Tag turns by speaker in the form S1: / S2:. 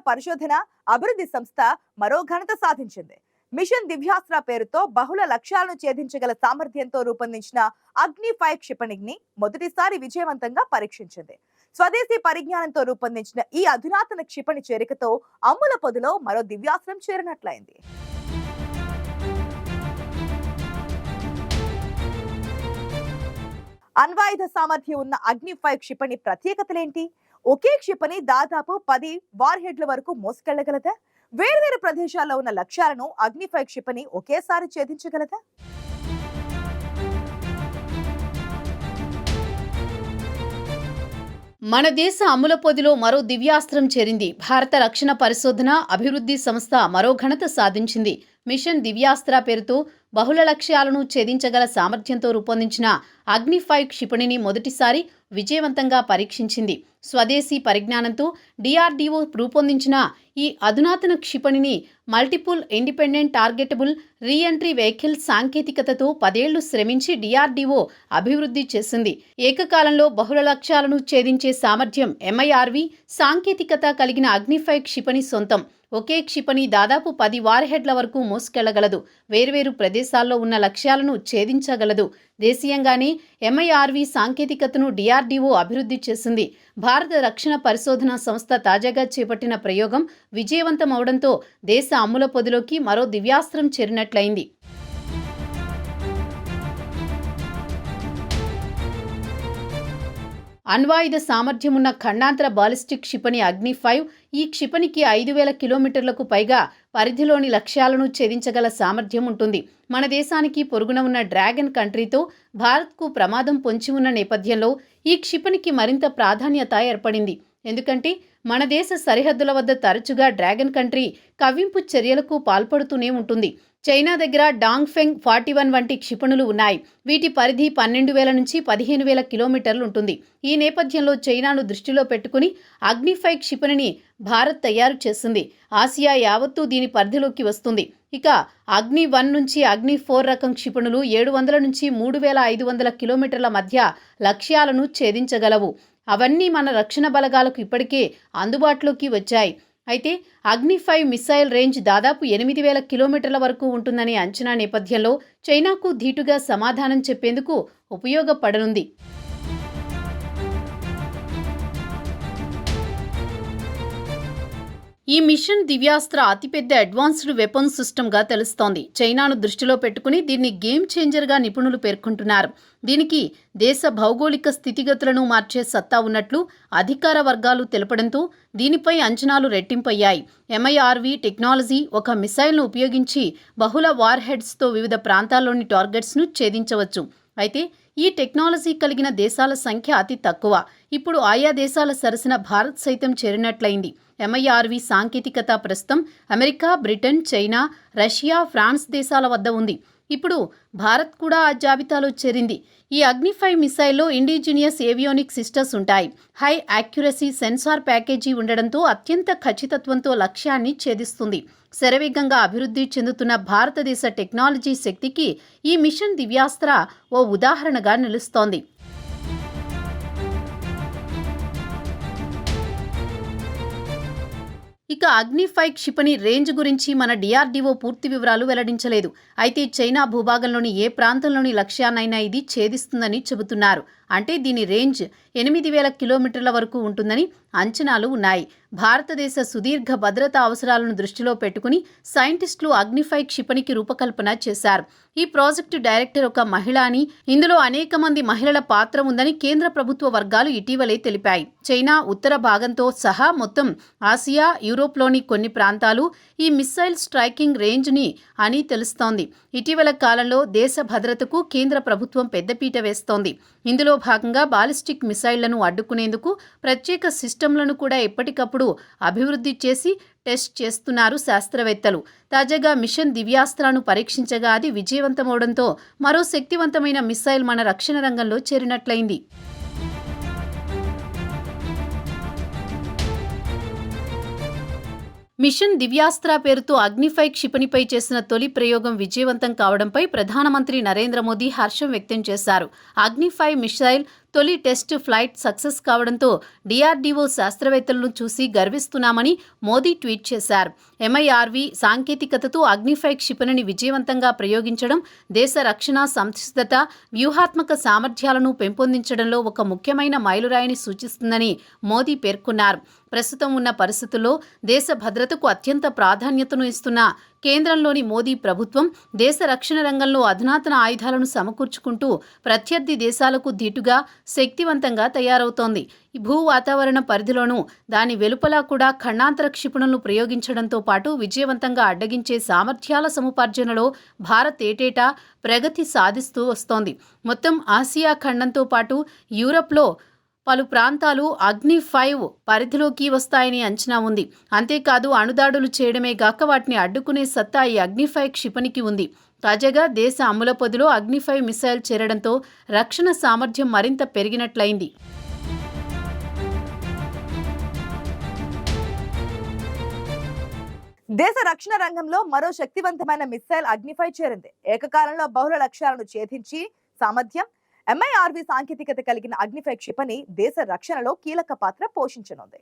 S1: పరిశోధన అభివృద్ధి సంస్థ మరో ఘనత సాధించింది. మిషన్ దివ్యాస్త్ర పేరుతో బహుళ లక్ష్యాలను ఛేదించగల సామర్థ్యంతో రూపొందించిన అగ్ని-5 క్షిపణిని మొదటిసారి విజయవంతంగా పరీక్షించింది. స్వదేశీ పరిజ్ఞానంతో రూపొందించిన ఈ అధునాతన క్షిపణి చేరికతో అమ్ముల పొదిలో మరో దివ్యాస్త్రం చేరినట్లయింది. అణ్వాయుధ సామర్థ్యం ఉన్న అగ్ని-5 క్షిపణి ప్రత్యేకతలేంటి? ఒకే క్షిపణి దాదాపు 10 వార్ హెడ్ల వరకు మోసుకెళ్లగలదా? వేర్వేరు ప్రదేశాల్లో ఉన్న లక్ష్యాలను అగ్ని-5 క్షిపణి ఒకేసారి ఛేదించగలదా?
S2: మన దేశ అమ్ముల పొదిలో మరో దివ్యాస్త్రం చేరింది. భారత రక్షణ పరిశోధన అభివృద్ధి సంస్థ మరో ఘనత సాధించింది. మిషన్ దివ్యాస్త్ర పేరుతో బహుళ లక్ష్యాలను ఛేదించగల సామర్థ్యంతో రూపొందించిన అగ్ని-5 క్షిపణిని మొదటిసారి విజయవంతంగా పరీక్షించింది. స్వదేశీ పరిజ్ఞానంతో డిఆర్డీఓ రూపొందించిన ఈ అధునాతన క్షిపణిని multiple independent targetable re-entry vehicle సాంకేతికతతో 10 ఏళ్లు శ్రమించి డిఆర్డీఓ అభివృద్ధి చేసింది. ఏకకాలంలో బహుళ లక్ష్యాలను ఛేదించే సామర్థ్యం MIRV సాంకేతికత కలిగిన అగ్ని-5 క్షిపణి సొంతం. ఒకే క్షిపణి దాదాపు 10 వార్ హెడ్ల వరకు మోసుకెళ్లగలదు. వేర్వేరు ప్రదేశాల్లో ఉన్న లక్ష్యాలను ఛేదించగలదు. దేశీయంగానే MIRV సాంకేతికతను డిఆర్డీఓ అభివృద్ధి చేసింది. భారత రక్షణ పరిశోధన సంస్థ తాజాగా చేపట్టిన ప్రయోగం విజయవంతమవడంతో దేశ అమ్ముల పొదిలోకి మరో దివ్యాస్త్రం చేరినట్లయింది. అణ్వాయుధ సామర్థ్యమున్న ఖండాంతర బాలిస్టిక్ క్షిపణి అగ్ని-5 ఈ క్షిపణికి 5,000 కిలోమీటర్లకు పైగా పరిధిలోని లక్ష్యాలను ఛేదించగల సామర్థ్యం ఉంటుంది. మన దేశానికి పొరుగున ఉన్న డ్రాగన్ కంట్రీతో భారత్కు ప్రమాదం పొంచి ఉన్న నేపథ్యంలో ఈ క్షిపణికి మరింత ప్రాధాన్యత ఏర్పడింది. ఎందుకంటే మన దేశ సరిహద్దుల వద్ద తరచుగా డ్రాగన్ కంట్రీ కవ్వింపు చర్యలకు పాల్పడుతూనే ఉంటుంది. చైనా దగ్గర డాంగ్ఫెంగ్ 41 వంటి క్షిపణులు ఉన్నాయి. వీటి పరిధి 12,000 నుంచి 15,000 కిలోమీటర్లు ఉంటుంది. ఈ నేపథ్యంలో చైనాను దృష్టిలో పెట్టుకుని అగ్ని-5 క్షిపణిని భారత్ తయారు చేసింది. ఆసియా యావత్తూ దీని పరిధిలోకి వస్తుంది. ఇక అగ్ని-1 నుంచి అగ్ని-4 రకం క్షిపణులు 700 నుంచి 3,500 కిలోమీటర్ల మధ్య లక్ష్యాలను ఛేదించగలవు. అవన్నీ మన రక్షణ బలగాలకు ఇప్పటికే అందుబాటులోకి వచ్చాయి. అయితే అగ్ని-5 మిసైల్ రేంజ్ దాదాపు 8,000 కిలోమీటర్ల వరకు ఉంటుందనే అంచనా నేపథ్యంలో చైనాకు ధీటుగా సమాధానం చెప్పేందుకు ఉపయోగపడనుంది. ఈ మిషన్ దివ్యాస్త్ర అతిపెద్ద అడ్వాన్స్డ్ వెపన్ సిస్టమ్గా తెలుస్తోంది. చైనాను దృష్టిలో పెట్టుకుని దీన్ని గేమ్ చేంజర్గా నిపుణులు పేర్కొంటున్నారు. దీనికి దేశ భౌగోళిక స్థితిగతులను మార్చే సత్తా ఉన్నట్లు అధికార వర్గాలు తెలపడంతో దీనిపై అంచనాలు రెట్టింపయ్యాయి. MIRV టెక్నాలజీ ఒక మిసైల్ను ఉపయోగించి బహుళ వార్ హెడ్స్తో వివిధ ప్రాంతాల్లోని టార్గెట్స్ను ఛేదించవచ్చు. అయితే ఈ టెక్నాలజీ కలిగిన దేశాల సంఖ్య అతి తక్కువ. ఇప్పుడు ఆయా దేశాల సరసన భారత్ సైతం చేరినట్లయింది. MIRV సాంకేతికత ప్రస్తుతం America, Britain, China, Russia, France దేశాల వద్ద ఉంది. ఇప్పుడు భారత్ కూడా ఆ జాబితాలో చేరింది. ఈ అగ్ని-5 మిసైల్లో ఇండిజినియస్ ఏవియోనిక్ సిస్టమ్స్ ఉంటాయి. హై యాక్యురసీ సెన్సార్ ప్యాకేజీ ఉండడంతో అత్యంత ఖచ్చితత్వంతో లక్ష్యాన్ని ఛేదిస్తుంది. శరవేగంగా అభివృద్ధి చెందుతున్న భారతదేశ టెక్నాలజీ శక్తికి ఈ మిషన్ దివ్యాస్త్ర ఓ ఉదాహరణగా నిలుస్తోంది. ఇక అగ్ని-5 క్షిపణి రేంజ్ గురించి మన డిఆర్డీఓ పూర్తి వివరాలు వెల్లడించలేదు. అయితే చైనా భూభాగంలోని ఏ ప్రాంతంలోని లక్ష్యాన్నైనా ఇది ఛేదిస్తుందని చెబుతున్నారు. అంటే దీని రేంజ్ 8,000 కిలోమీటర్ల వరకు ఉంటుందని అంచనాలు ఉన్నాయి. భారతదేశ సుదీర్ఘ భద్రతా అవసరాలను దృష్టిలో పెట్టుకుని సైంటిస్టులు అగ్ని-5 క్షిపణికి రూపకల్పన చేశారు. ఈ ప్రాజెక్టు డైరెక్టర్ ఒక మహిళ అని, ఇందులో అనేక మంది మహిళల పాత్ర ఉందని కేంద్ర ప్రభుత్వ వర్గాలు ఇటీవలే తెలిపాయి. చైనా ఉత్తర భాగంతో సహా మొత్తం ఆసియా, యూరోప్లోని కొన్ని ప్రాంతాలు ఈ మిస్సైల్ స్ట్రైకింగ్ రేంజ్ని అని తెలుస్తోంది. ఇటీవల కాలంలో దేశ భద్రతకు కేంద్ర ప్రభుత్వం పెద్దపీట వేస్తోంది. ఇందులో భాగంగా బాలిస్టిక్ మిసైళ్లను అడ్డుకునేందుకు ప్రత్యేక సిస్టంలను కూడా ఎప్పటికప్పుడు అభివృద్ధి చేసి టెస్ట్ చేస్తున్నారు శాస్త్రవేత్తలు. తాజాగా మిషన్ దివ్యాస్త్రాను పరీక్షించగా అది విజయవంతమవడంతో మరో శక్తివంతమైన మిసైల్ మన రక్షణ రంగంలో చేరినట్లయింది. మిషన్ దివ్యాస్త్ర పేరుతో అగ్ని-5 క్షిపణిపై చేసిన తొలి ప్రయోగం విజయవంతం కావడంపై ప్రధానమంత్రి నరేంద్ర మోదీ హర్షం వ్యక్తం చేశారు. అగ్ని-5 మిసైల్ తొలి టెస్ట్ ఫ్లైట్ సక్సెస్ కావడంతో డిఆర్డీఓ శాస్త్రవేత్తలను చూసి గర్విస్తున్నామని మోదీ ట్వీట్ చేశారు. MIRV సాంకేతికతతో అగ్ని-5 క్షిపణిని విజయవంతంగా ప్రయోగించడం దేశ రక్షణ సంసిద్ధత, వ్యూహాత్మక సామర్థ్యాలను పెంపొందించడంలో ఒక ముఖ్యమైన మైలురాయిని సూచిస్తుందని మోదీ పేర్కొన్నారు. ప్రస్తుతం ఉన్న పరిస్థితుల్లో దేశ భద్రతకు అత్యంత ప్రాధాన్యతను ఇస్తున్న కేంద్రంలోని మోదీ ప్రభుత్వం దేశ రక్షణ రంగంలో అధునాతన ఆయుధాలను సమకూర్చుకుంటూ ప్రత్యర్థి దేశాలకు ధీటుగా శక్తివంతంగా తయారవుతోంది. ఈ భూ వాతావరణ పరిధిలోనూ దాని వెలుపల కూడా ఖండాంతర క్షిపణులను ప్రయోగించడంతో పాటు విజయవంతంగా అడ్డగించే సామర్థ్యాల సముపార్జనలో భారత్ ఏటేటా ప్రగతి సాధిస్తూ వస్తోంది. మొత్తం ఆసియా ఖండంతో పాటు యూరప్లో పలు ప్రాంతాలు అగ్ని-5 పరిధిలోకి వస్తాయని అంచనా ఉంది. అంతేకాదు అణుదాడులు చేయడమే గాక వాటిని అడ్డుకునే సత్తా ఈ అగ్ని-5 క్షిపణికి ఉంది. తాజాగా దేశ అమ్ముల పొదిలో అగ్ని-5 మిసైల్ చేరడంతో రక్షణ సామర్థ్యం మరింత పెరిగినట్లయింది.
S1: దేశ రక్షణ రంగంలో మరో శక్తివంతమైన మిస్సైల్ అగ్ని-5 చేరింది. ఏకకాలంలో బహుళ లక్ష్యాలను ఛేదించి సామర్థ్యం MIRV సాంకేతికత కలిగిన అగ్ని-5 క్షిపణి దేశ రక్షణలో కీలక పాత్ర పోషించనుంది.